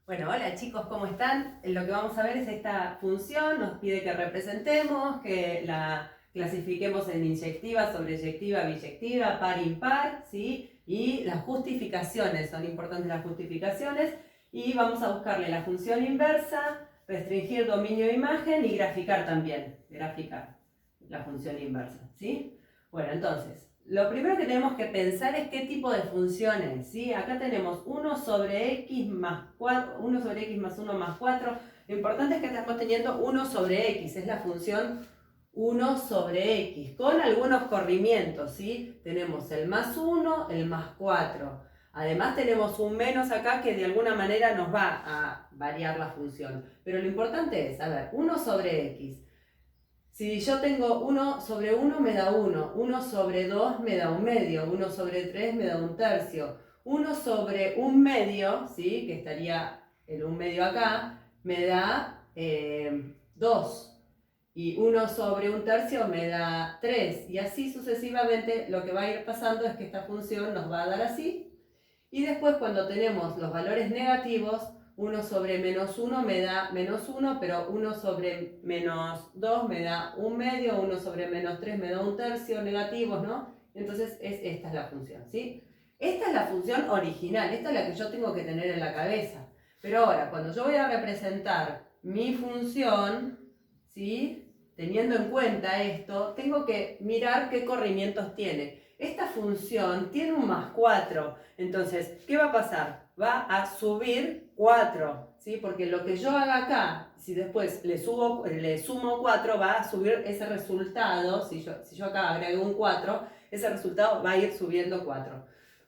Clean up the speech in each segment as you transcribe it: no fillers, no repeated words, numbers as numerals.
Bueno, hola chicos, ¿cómo están? Lo que vamos a ver es esta función, nos pide que representemos, que la clasifiquemos en inyectiva, sobreyectiva, biyectiva, par, impar, ¿sí? Y las justificaciones, son importantes las justificaciones, y vamos a buscarle la función inversa, restringir dominio de imagen y graficar también, graficar la función inversa, ¿sí? Bueno, entonces, lo primero que tenemos que pensar es qué tipo de funciones, ¿sí? Acá tenemos 1 sobre x más 4, 1 sobre x más 1 más 4. Lo importante es que estamos teniendo 1 sobre x, es la función 1 sobre x, con algunos corrimientos, ¿sí? Tenemos el más 1, el más 4. Además tenemos un menos acá que de alguna manera nos va a variar la función. Pero lo importante es, a ver, 1 sobre x. Si yo tengo 1 sobre 1 me da 1, 1 sobre 2 me da un medio, 1 sobre 3 me da un tercio, 1 sobre un medio, ¿sí? Que estaría el un medio acá, me da 2. Y 1 sobre un tercio me da 3. Y así sucesivamente lo que va a ir pasando es que esta función nos va a dar así. Y después cuando tenemos los valores negativos, 1 sobre menos 1 me da menos 1, pero 1 sobre menos 2 me da un medio, 1 sobre menos 3 me da un tercio, negativos, ¿no? Entonces esta es la función, ¿sí? Esta es la función original, esta es la que yo tengo que tener en la cabeza. Pero ahora, cuando yo voy a representar mi función, ¿sí? Teniendo en cuenta esto, tengo que mirar qué corrimientos tiene. Esta función tiene un más 4, entonces, ¿qué va a pasar? Va a subir 4, ¿sí? Porque lo que yo haga acá, si después le sumo 4, va a subir ese resultado, si yo acá agrego un 4, ese resultado va a ir subiendo 4.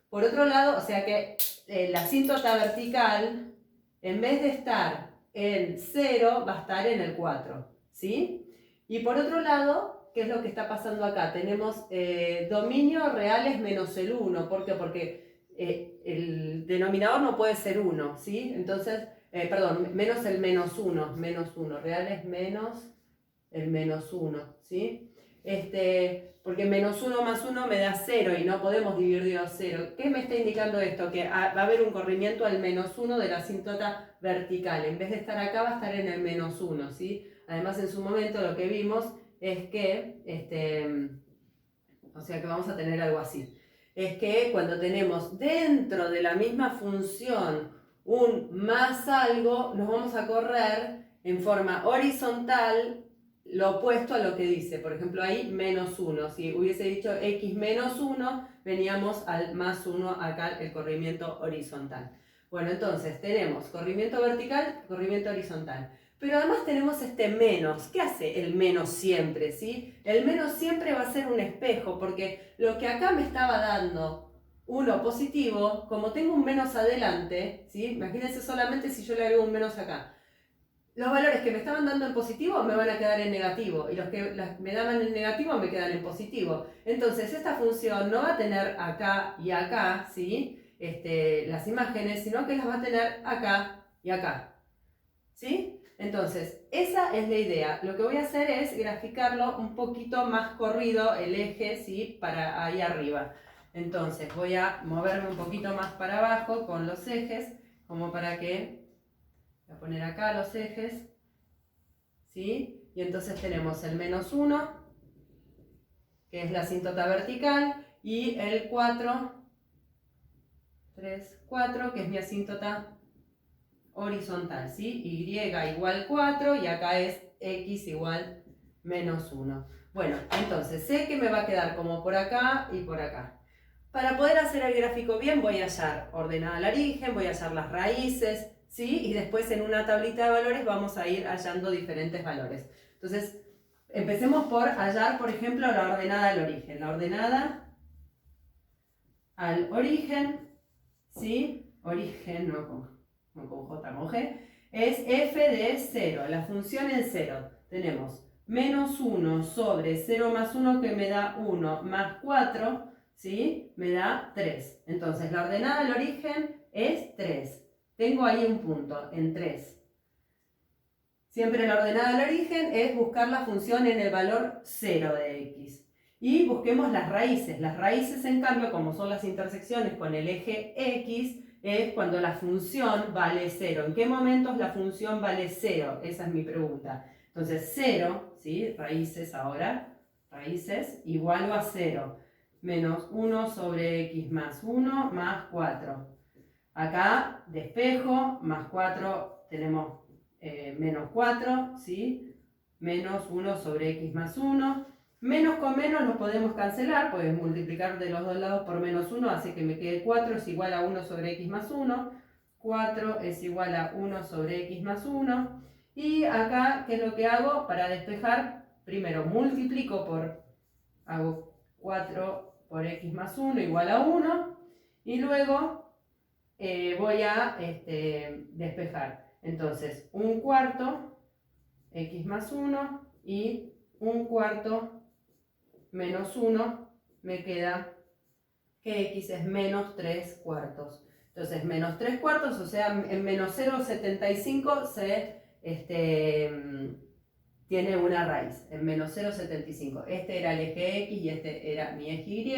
Por otro lado, o sea que la asíntota vertical, en vez de estar en 0, va a estar en el 4, ¿sí? Y por otro lado, ¿qué es lo que está pasando acá? Tenemos dominio real es menos el 1. ¿Por qué? Porque el denominador no puede ser 1, ¿sí? Entonces, perdón, menos el menos 1, real es menos el menos 1, ¿sí? Porque menos 1 más 1 me da 0 y no podemos dividir 0. ¿Qué me está indicando esto? Que va a haber un corrimiento al menos 1 de la asíntota vertical. En vez de estar acá va a estar en el menos 1, ¿sí? Además, en su momento lo que vimos es que, o sea que vamos a tener algo así. Es que cuando tenemos dentro de la misma función un más algo, nos vamos a correr en forma horizontal lo opuesto a lo que dice. Por ejemplo, ahí menos 1. Si hubiese dicho x menos 1, veníamos al más 1 acá, el corrimiento horizontal. Bueno, entonces tenemos corrimiento vertical, corrimiento horizontal. Pero además tenemos este menos. ¿Qué hace el menos siempre? ¿Sí? El menos siempre va a ser un espejo, porque lo que acá me estaba dando 1 positivo, como tengo un menos adelante, ¿sí? Imagínense solamente si yo le agrego un menos acá. Los valores que me estaban dando en positivo me van a quedar en negativo, y los que me daban en negativo me quedan en positivo. Entonces esta función no va a tener acá y acá, ¿sí? Las imágenes, sino que las va a tener acá y acá, ¿sí? Entonces, esa es la idea. Lo que voy a hacer es graficarlo un poquito más corrido el eje, ¿sí? Para ahí arriba. Entonces, voy a moverme un poquito más para abajo con los ejes, como para que, voy a poner acá los ejes, ¿sí? Y entonces tenemos el menos 1, que es la asíntota vertical, y el 4, 3, 4, que es mi asíntota horizontal, ¿sí? Y igual 4 y acá es x igual menos 1. Bueno, entonces sé que me va a quedar como por acá y por acá. Para poder hacer el gráfico bien voy a hallar ordenada el origen, voy a hallar las raíces, ¿sí? Y después en una tablita de valores vamos a ir hallando diferentes valores. Entonces, empecemos por hallar, por ejemplo, la ordenada al origen. La ordenada al origen, ¿sí? Origen, no con J, con G, es f de 0, la función en 0. Tenemos menos 1 sobre 0 más 1 que me da 1 más 4, ¿sí? Me da 3. Entonces la ordenada del origen es 3. Tengo ahí un punto, en 3. Siempre la ordenada del origen es buscar la función en el valor 0 de x. Y busquemos las raíces. Las raíces, en cambio, como son las intersecciones con el eje x, es cuando la función vale 0. ¿En qué momentos la función vale 0? Esa es mi pregunta. Entonces 0, ¿sí? Raíces ahora, raíces, igual a 0. Menos 1 sobre x más 1 más 4. Acá despejo, más 4 tenemos menos 4, ¿sí? Menos 1 sobre x más 1. Menos con menos lo podemos cancelar, pues multiplicar de los dos lados por menos 1 hace que me quede 4 es igual a 1 sobre x más 1. 4 es igual a 1 sobre x más 1. Y acá, ¿qué es lo que hago? Para despejar, primero multiplico hago 4 por x más 1 igual a 1. Y luego voy a despejar. Entonces, un cuarto x más 1 y un cuarto menos 1, me queda que x es menos 3 cuartos. Entonces, menos 3 cuartos, o sea, en menos 0,75 tiene una raíz, en menos 0,75. Este era el eje x y este era mi eje y.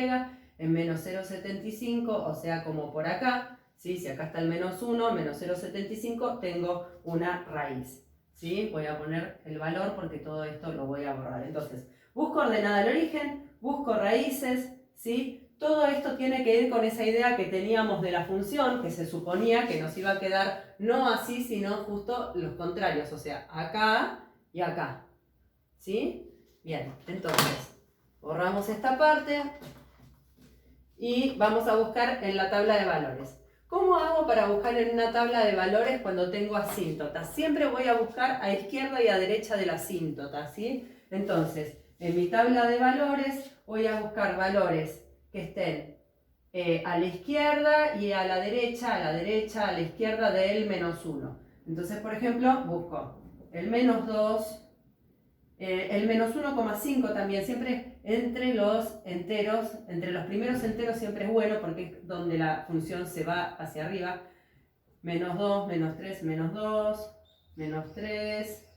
En menos 0,75, o sea, como por acá, ¿sí? Si acá está el menos 1, menos 0,75, tengo una raíz. ¿Sí? Voy a poner el valor porque todo esto lo voy a borrar. Entonces, busco ordenada del origen, busco raíces, ¿sí? Todo esto tiene que ir con esa idea que teníamos de la función, que se suponía que nos iba a quedar no así, sino justo los contrarios, o sea, acá y acá. ¿Sí? Bien, entonces, borramos esta parte y vamos a buscar en la tabla de valores. ¿Cómo hago para buscar en una tabla de valores cuando tengo asíntotas? Siempre voy a buscar a izquierda y a derecha de la asíntota, ¿sí? Entonces, en mi tabla de valores voy a buscar valores que estén a la izquierda y a la derecha, a la izquierda del menos 1. Entonces, por ejemplo, busco el menos 2, el menos 1,5 también, siempre entre los enteros, entre los primeros enteros siempre es bueno porque es donde la función se va hacia arriba. Menos 2, menos 3, menos 2, menos 3,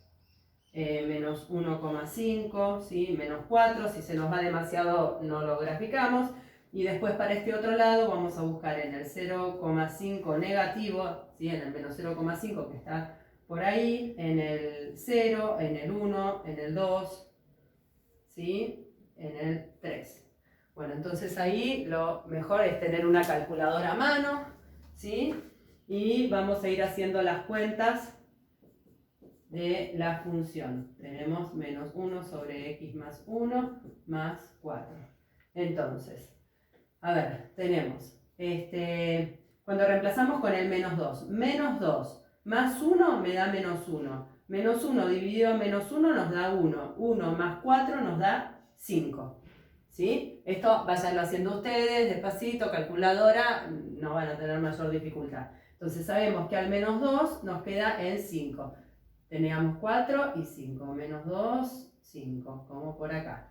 menos 1,5, ¿sí? Menos 4, si se nos va demasiado no lo graficamos. Y después para este otro lado vamos a buscar en el 0,5 negativo, ¿sí? En el menos 0,5 que está por ahí, en el 0, en el 1, en el 2, ¿sí? En el 3. Bueno, entonces ahí lo mejor es tener una calculadora a mano, ¿sí? Y vamos a ir haciendo las cuentas de la función. Tenemos menos 1 sobre x más 1 más 4. Entonces, a ver, tenemos, cuando reemplazamos con el menos 2 más 1 me da menos 1. Menos 1 dividido en menos 1 nos da 1. 1 más 4 nos da 5. ¿Sí? Esto váyanlo haciendo ustedes, despacito, calculadora, no van a tener mayor dificultad. Entonces sabemos que al menos 2 nos queda en 5. Teníamos 4 y 5. Menos 2, 5, como por acá.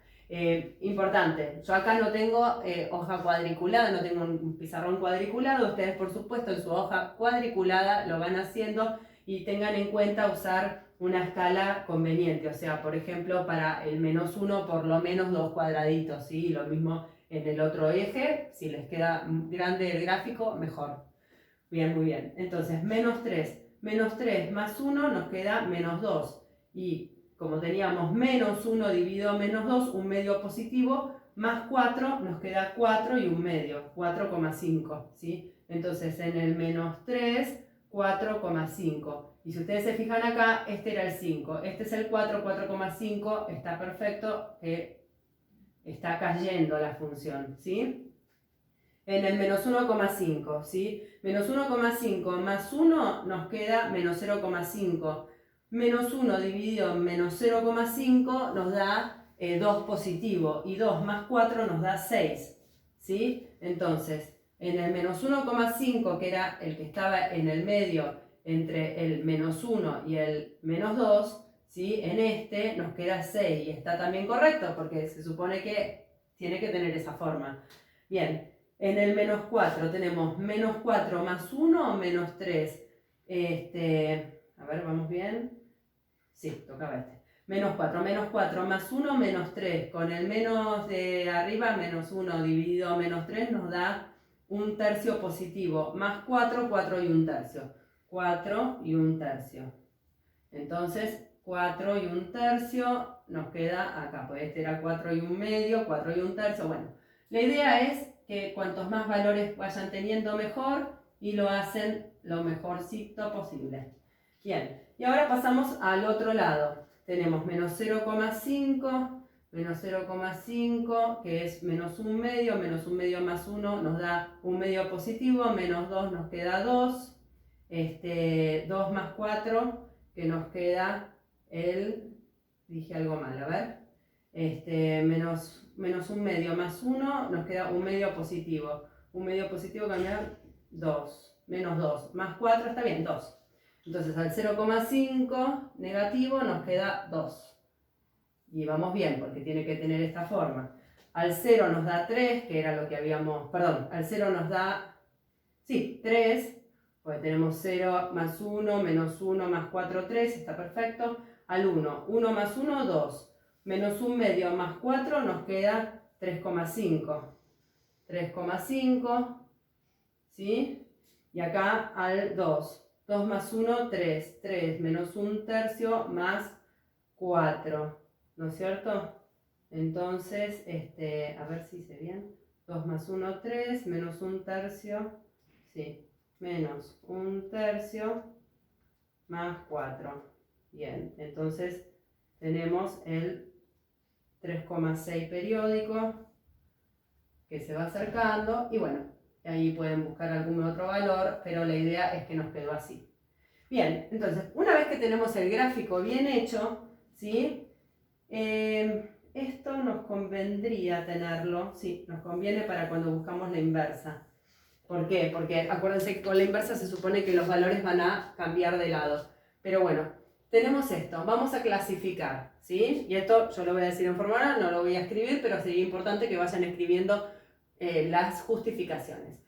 Importante, yo acá no tengo hoja cuadriculada, no tengo un pizarrón cuadriculado. Ustedes, por supuesto, en su hoja cuadriculada lo van haciendo y tengan en cuenta usar una escala conveniente. O sea, por ejemplo, para el menos 1, por lo menos 2 cuadraditos, ¿sí? Lo mismo en el otro eje, si les queda grande el gráfico, mejor. Bien, muy bien. Entonces, menos 3 más 1 nos queda menos 2. Y como teníamos menos 1 dividido menos 2, un medio positivo, más 4 nos queda 4 y un medio, 4,5. ¿Sí? Entonces, en el menos 3, 4,5. Y si ustedes se fijan acá, este era el 5. Este es el 4, 4,5. Está perfecto, está cayendo la función. ¿Sí? En el menos 1,5, ¿sí? Menos 1,5 más 1 nos queda menos 0,5. Menos 1 dividido en menos 0,5 nos da 2 positivo. Y 2 más 4 nos da 6, ¿sí? Entonces, en el menos 1,5, que era el que estaba en el medio entre el menos 1 y el menos 2, ¿sí? En este nos queda 6. Y está también correcto porque se supone que tiene que tener esa forma. Bien. En el menos 4 tenemos menos 4 más 1 o menos 3. A ver, ¿vamos bien? Sí, tocaba este. Menos 4 más 1 menos 3. Con el menos de arriba, menos 1 dividido menos 3 nos da un tercio positivo, más 4, 4 y un tercio. 4 y un tercio. Entonces, 4 y un tercio nos queda acá, pues este era 4 y un medio, 4 y un tercio. Bueno, la idea es que cuantos más valores vayan teniendo mejor y lo hacen lo mejorcito posible. Bien, y ahora pasamos al otro lado. Tenemos menos 0,5 que es menos un medio más 1 nos da un medio positivo, menos 2 nos queda 2, 2 más 4 que nos queda dije algo mal, a ver, menos un medio más 1 nos queda un medio positivo que me da 2, menos 2, más 4 está bien, 2. Entonces al 0,5 negativo nos queda 2. Y vamos bien, porque tiene que tener esta forma. Al 0 nos da 3, que era lo que habíamos... Perdón, al 0 nos da... Sí, 3, porque tenemos 0 más 1, menos 1 más 4, 3, está perfecto. Al 1, 1 más 1, 2. Menos un medio más 4 nos queda 3,5. 3,5, ¿sí? Y acá al 2. 2 más 1, 3. 3 menos un tercio más 4. ¿No es cierto? Entonces, a ver si hice bien. 2 más 1, 3, menos un tercio, sí, menos un tercio más 4. Bien, entonces tenemos el 3,6 periódico que se va acercando y bueno, ahí pueden buscar algún otro valor, pero la idea es que nos quedó así. Bien, entonces, una vez que tenemos el gráfico bien hecho, ¿sí? Esto nos convendría tenerlo, sí, nos conviene para cuando buscamos la inversa. ¿Por qué? Porque acuérdense que con la inversa se supone que los valores van a cambiar de lado. Pero bueno, tenemos esto, vamos a clasificar, ¿sí? Y esto yo lo voy a decir en forma oral, no lo voy a escribir, pero sería importante que vayan escribiendo las justificaciones.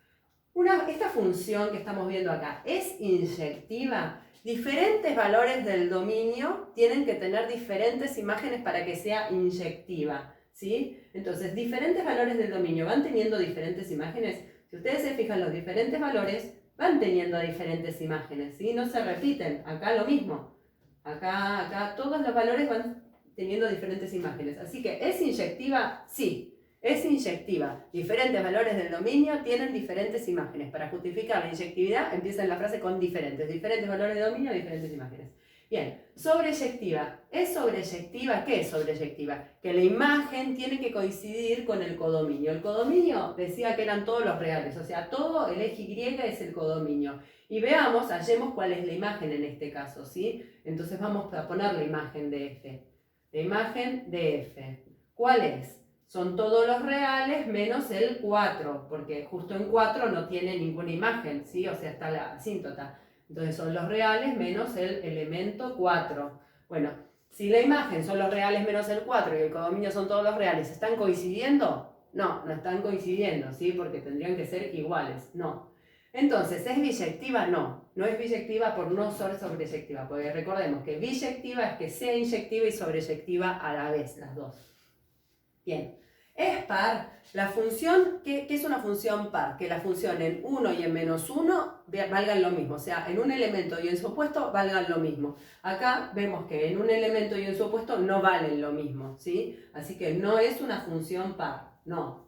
Esta función que estamos viendo acá es inyectiva. Diferentes valores del dominio tienen que tener diferentes imágenes para que sea inyectiva, ¿sí? Entonces, diferentes valores del dominio van teniendo diferentes imágenes. Si ustedes se fijan, los diferentes valores van teniendo diferentes imágenes, ¿sí? No se repiten. Acá lo mismo. Acá todos los valores van teniendo diferentes imágenes. Así que, ¿es inyectiva? Sí. Es inyectiva. Diferentes valores del dominio tienen diferentes imágenes. Para justificar la inyectividad, empieza en la frase con diferentes. Diferentes valores de dominio, diferentes imágenes. Bien, sobreyectiva. ¿Es sobreyectiva? ¿Qué es sobreyectiva? Que la imagen tiene que coincidir con el codominio. El codominio decía que eran todos los reales, o sea, todo el eje Y es el codominio. Y veamos, hallemos cuál es la imagen en este caso, ¿sí? Entonces vamos a poner la imagen de F. La imagen de F. ¿Cuál es? Son todos los reales menos el 4, porque justo en 4 no tiene ninguna imagen, ¿sí? O sea, está la asíntota. Entonces son los reales menos el elemento 4. Bueno, si la imagen son los reales menos el 4 y el codominio son todos los reales, ¿están coincidiendo? No, no están coincidiendo, ¿sí? Porque tendrían que ser iguales, no. Entonces, ¿es biyectiva? No, no es biyectiva por no ser sobreyectiva, porque recordemos que biyectiva es que sea inyectiva y sobreyectiva a la vez, las dos. Bien, es par. La función, ¿qué es una función par? Que la función en 1 y en menos 1 valgan lo mismo. O sea, en un elemento y en su opuesto valgan lo mismo. Acá vemos que en un elemento y en su opuesto no valen lo mismo, ¿sí? Así que no es una función par, no.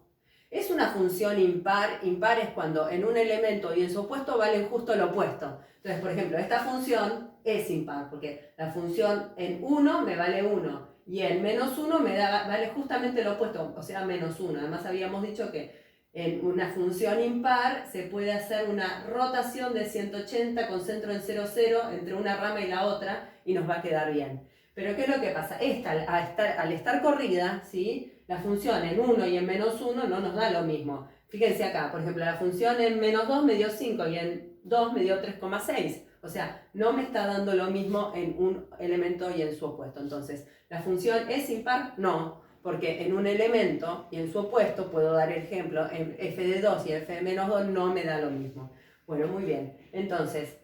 Es una función impar. Impar es cuando en un elemento y en su opuesto valen justo lo opuesto. Entonces, por ejemplo, esta función es impar, porque la función en 1 me vale 1. Y en menos 1 vale justamente lo opuesto, o sea, menos 1. Además habíamos dicho que en una función impar se puede hacer una rotación de 180 con centro en 0, 0 entre una rama y la otra y nos va a quedar bien. Pero ¿qué es lo que pasa? Esta, al estar corrida, ¿sí? La función en 1 y en menos 1 no nos da lo mismo. Fíjense acá, por ejemplo, la función en menos 2 me dio 5 y en 2 me dio 3,6. O sea, no me está dando lo mismo en un elemento y en su opuesto. Entonces, ¿la función es impar? No, porque en un elemento y en su opuesto, puedo dar el ejemplo, en f de 2 y f de menos 2 no me da lo mismo. Bueno, muy bien. Entonces,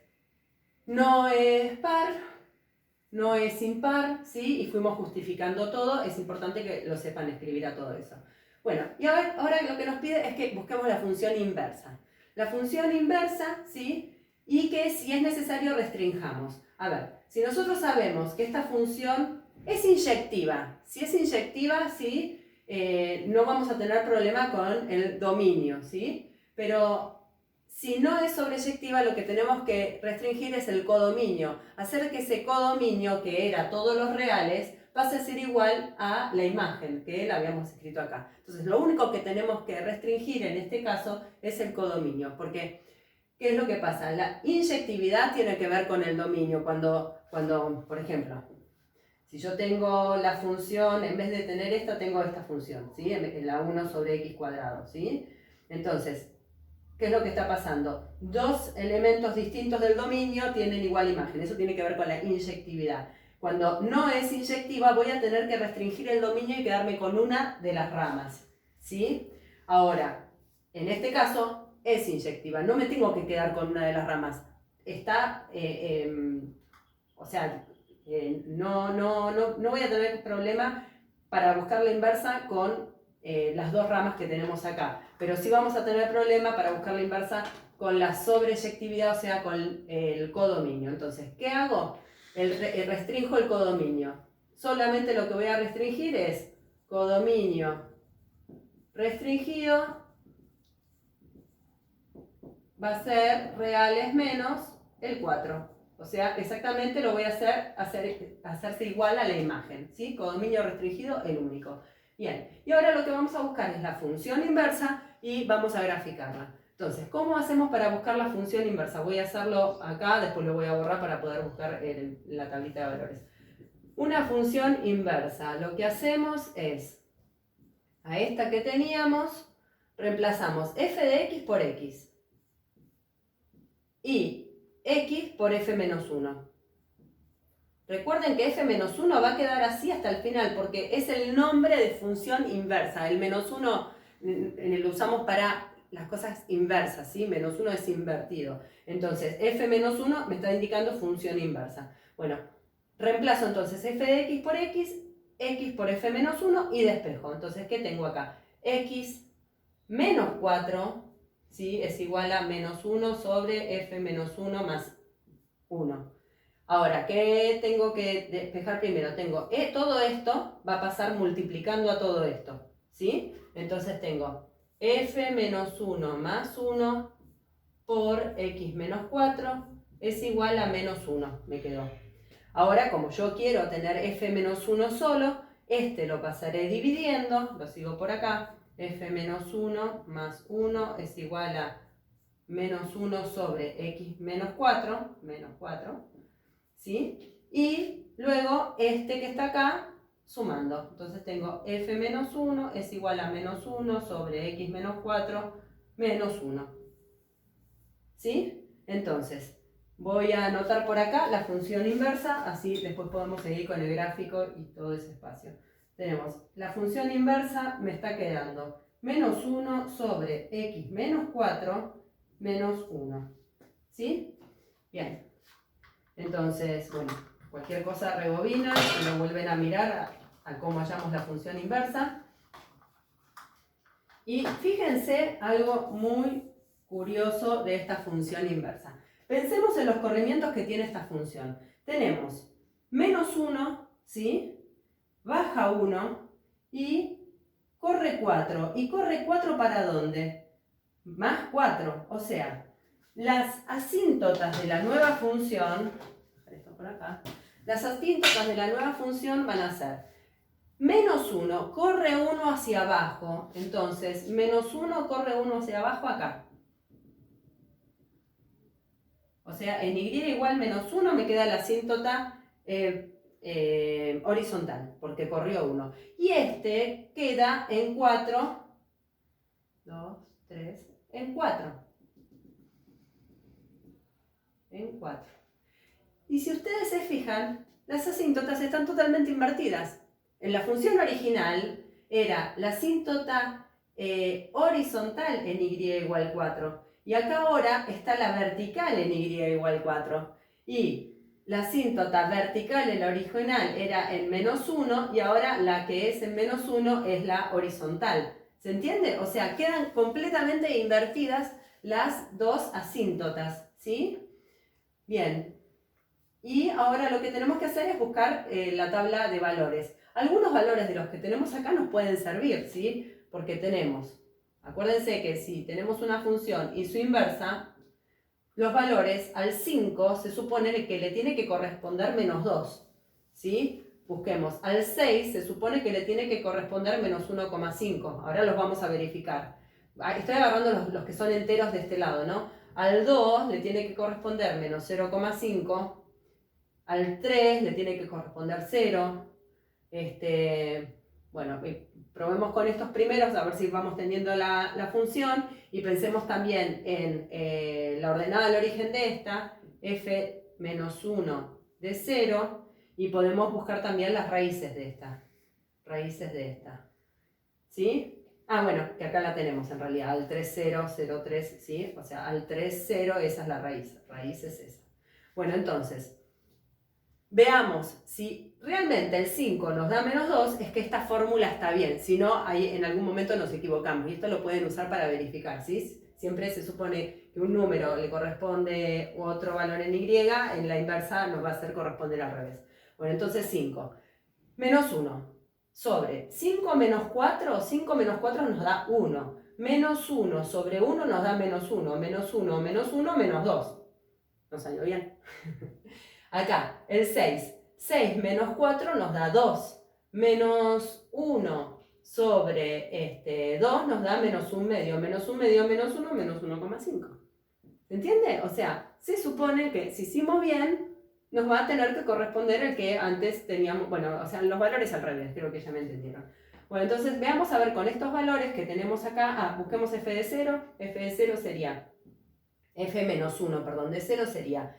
no es par, no es impar, ¿sí? Y fuimos justificando todo. Es importante que lo sepan escribir a todo eso. Bueno, y ahora lo que nos pide es que busquemos la función inversa. La función inversa, ¿sí? Y que si es necesario restringamos. A ver, si nosotros sabemos que esta función es inyectiva, si es inyectiva, ¿sí? No vamos a tener problema con el dominio, ¿sí? Pero si no es sobreyectiva, lo que tenemos que restringir es el codominio. Hacer que ese codominio, que era todos los reales, pase a ser igual a la imagen que la habíamos escrito acá. Entonces, lo único que tenemos que restringir en este caso es el codominio, porque ¿qué es lo que pasa? La inyectividad tiene que ver con el dominio. Cuando por ejemplo, si yo tengo la función, en vez de tener esta, tengo esta función, ¿sí? La 1 sobre x cuadrado, ¿sí? Entonces, ¿qué es lo que está pasando? Dos elementos distintos del dominio tienen igual imagen. Eso tiene que ver con la inyectividad. Cuando no es inyectiva, voy a tener que restringir el dominio y quedarme con una de las ramas, ¿sí? Ahora, en este caso, es inyectiva. No me tengo que quedar con una de las ramas. Está, o sea, no voy a tener problema para buscar la inversa con las dos ramas que tenemos acá. Pero sí vamos a tener problema para buscar la inversa con la sobreyectividad, o sea, con el codominio. Entonces, ¿qué hago? Restrinjo el codominio. Solamente lo que voy a restringir es codominio restringido va a ser reales menos el 4. O sea, exactamente lo voy a hacerse igual a la imagen, ¿sí? Codominio restringido, el único. Bien, y ahora lo que vamos a buscar es la función inversa y vamos a graficarla. Entonces, ¿cómo hacemos para buscar la función inversa? Voy a hacerlo acá, después lo voy a borrar para poder buscar la tablita de valores. Una función inversa, lo que hacemos es, a esta que teníamos, reemplazamos f de x por x. Y x por f menos 1. Recuerden que f menos 1 va a quedar así hasta el final porque es el nombre de función inversa. El menos 1 lo usamos para las cosas inversas, ¿sí? Menos 1 es invertido. Entonces, f menos 1 me está indicando función inversa. Bueno, reemplazo entonces f de x por f menos 1 y despejo. Entonces, ¿qué tengo acá? X menos 4, ¿sí? Es igual a menos 1 sobre f menos 1 más 1. Ahora, ¿qué tengo que despejar primero? Tengo todo esto va a pasar multiplicando a todo esto, ¿sí? Entonces tengo f menos 1 más 1 por x menos 4 es igual a menos 1, me quedó. Ahora, como yo quiero tener f menos 1 solo, lo pasaré dividiendo, lo sigo por acá, f menos 1 más 1 es igual a menos 1 sobre x menos 4, ¿sí? Y luego que está acá, sumando. Entonces tengo f menos 1 es igual a menos 1 sobre x menos 4 menos 1. ¿Sí? Entonces, voy a anotar por acá la función inversa, así después podemos seguir con el gráfico y todo ese espacio. Tenemos la función inversa, me está quedando menos 1 sobre x menos 4 menos 1. ¿Sí? Bien. Entonces, bueno, cualquier cosa rebobina y lo vuelven a mirar a cómo hallamos la función inversa. Y fíjense algo muy curioso de esta función inversa. Pensemos en los corrimientos que tiene esta función. Tenemos menos 1, ¿sí? Baja 1 y corre 4. ¿Y corre 4 para dónde? Más 4. O sea, las asíntotas de la nueva función, las asíntotas de la nueva función van a ser menos 1, corre 1 hacia abajo, entonces menos 1 corre 1 hacia abajo acá. O sea, en y igual menos 1 me queda la asíntota horizontal, porque corrió 1. Y queda en 4, 2, 3, en 4. En 4. Y si ustedes se fijan, las asíntotas están totalmente invertidas. En la función original era la asíntota horizontal en y igual 4. Y acá ahora está la vertical en y igual 4. Y la asíntota vertical en la original era en menos 1 y ahora la que es en menos 1 es la horizontal. ¿Se entiende? O sea, quedan completamente invertidas las dos asíntotas, ¿sí? Bien. Y ahora lo que tenemos que hacer es buscar la tabla de valores. Algunos valores de los que tenemos acá nos pueden servir, ¿sí? Porque tenemos, acuérdense que si tenemos una función y su inversa, los valores al 5 se supone que le tiene que corresponder menos 2, ¿sí? Busquemos, al 6 se supone que le tiene que corresponder menos 1,5. Ahora los vamos a verificar. Estoy agarrando los que son enteros de este lado, ¿no? Al 2 le tiene que corresponder menos 0,5. Al 3 le tiene que corresponder 0. Bueno, probemos con estos primeros a ver si vamos teniendo la función y pensemos también en la ordenada del origen de esta, f menos 1 de 0, y podemos buscar también las raíces de esta. ¿Sí? Bueno, que acá la tenemos en realidad, al 3, 0, 0, 3, ¿sí? O sea, al 3, 0, esa es la raíz es esa. Bueno, entonces, veamos si realmente el 5 nos da menos 2, es que esta fórmula está bien, si no, ahí en algún momento nos equivocamos, y esto lo pueden usar para verificar, ¿sí? Siempre se supone que un número le corresponde otro valor en y, en la inversa nos va a hacer corresponder al revés. Bueno, entonces 5 menos 1 sobre 5 menos 4, 5 menos 4 nos da 1, menos 1 sobre 1 nos da menos 1, menos 1, menos 1, menos 2. ¿Nos salió bien? Acá, el 6. 6 menos 4 nos da 2. Menos 1 sobre 2 nos da menos 1 medio. Menos 1 medio menos 1 menos 1,5. ¿Se entiende? O sea, se supone que si hicimos bien, nos va a tener que corresponder el que antes teníamos. Bueno, o sea, los valores al revés, creo que ya me entendieron. Bueno, entonces veamos a ver con estos valores que tenemos acá. Busquemos f de 0. F de 0 sería, f menos 1, perdón, de 0 sería,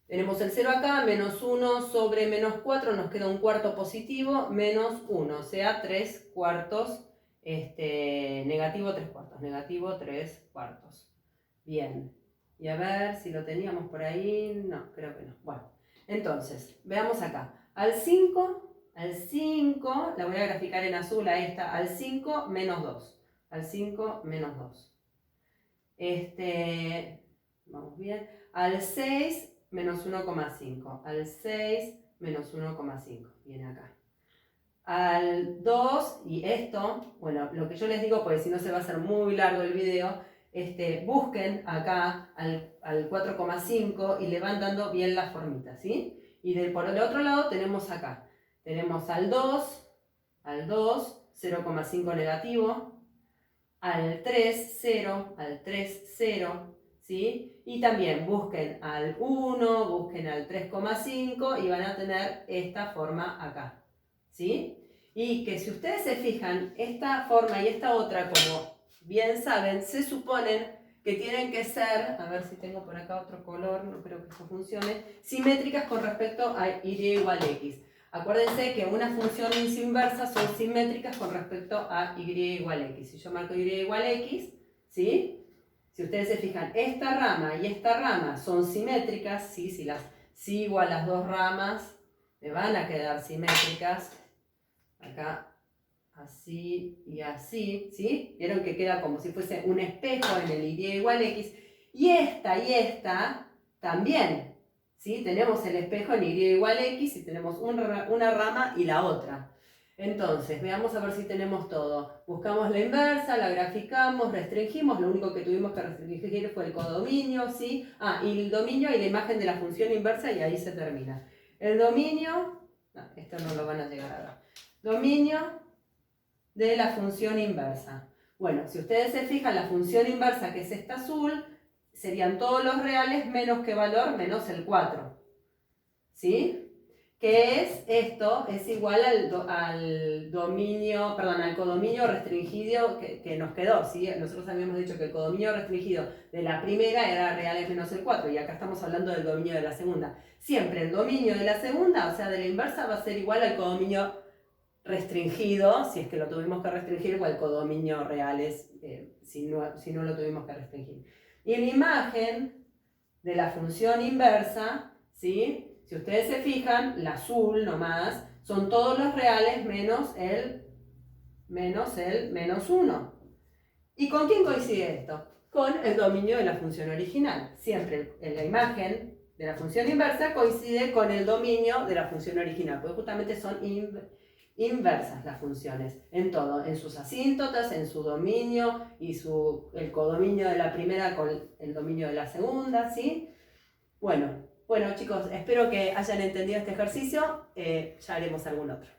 tenemos el 0 acá, menos 1 sobre menos 4, nos queda un cuarto positivo, menos 1, o sea, 3 cuartos, negativo 3 cuartos, negativo 3 cuartos. Bien, y a ver si lo teníamos por ahí, no, creo que no. Bueno, entonces, veamos acá, al 5, la voy a graficar en azul a esta, al 5 menos 2, al 5 menos 2. Vamos bien, al 6 menos 1,5, al 6 menos 1,5, viene acá. Al 2, y esto, bueno, lo que yo les digo, porque si no se va a hacer muy largo el video, busquen acá al 4,5 y le van dando bien las formitas, ¿sí? Y por el otro lado tenemos acá, tenemos al 2, 0,5 negativo, al 3, 0, al 3, 0, ¿sí? Y también busquen al 1, busquen al 3,5 y van a tener esta forma acá, ¿sí? Y que si ustedes se fijan, esta forma y esta otra, como bien saben, se suponen que tienen que ser, a ver si tengo por acá otro color, no creo que esto funcione, simétricas con respecto a y igual a x. Acuérdense que una función y su inversa son simétricas con respecto a y igual a x. Si yo marco y igual a x, ¿sí? Si ustedes se fijan, esta rama y esta rama son simétricas, ¿sí? Si las sigo a las dos ramas, me van a quedar simétricas. Acá, así y así, ¿sí? Vieron que queda como si fuese un espejo en el y igual a x. Y esta también, ¿sí? Tenemos el espejo en y igual a x y tenemos una rama y la otra. Entonces, veamos a ver si tenemos todo. Buscamos la inversa, la graficamos, restringimos. Lo único que tuvimos que restringir fue el codominio, ¿sí? Y el dominio y la imagen de la función inversa y ahí se termina. El dominio, no, esto no lo van a llegar a ver. Dominio de la función inversa. Bueno, si ustedes se fijan, la función inversa, que es esta azul, serían todos los reales menos qué valor, menos el 4. ¿Sí? ¿Qué es esto? Es igual al dominio, perdón, al codominio restringido que nos quedó, ¿sí? Nosotros habíamos dicho que el codominio restringido de la primera era reales menos el 4, y acá estamos hablando del dominio de la segunda. Siempre el dominio de la segunda, o sea, de la inversa, va a ser igual al codominio restringido, si es que lo tuvimos que restringir, o al codominio reales, si no lo tuvimos que restringir. Y la imagen de la función inversa, ¿sí? Si ustedes se fijan, la azul nomás, son todos los reales menos el menos 1. ¿Y con quién coincide esto? Con el dominio de la función original. Siempre en la imagen de la función inversa coincide con el dominio de la función original, porque justamente son inversas las funciones, en todo, en sus asíntotas, en su dominio y el codominio de la primera con el dominio de la segunda, ¿sí? Bueno chicos, espero que hayan entendido este ejercicio, ya haremos algún otro.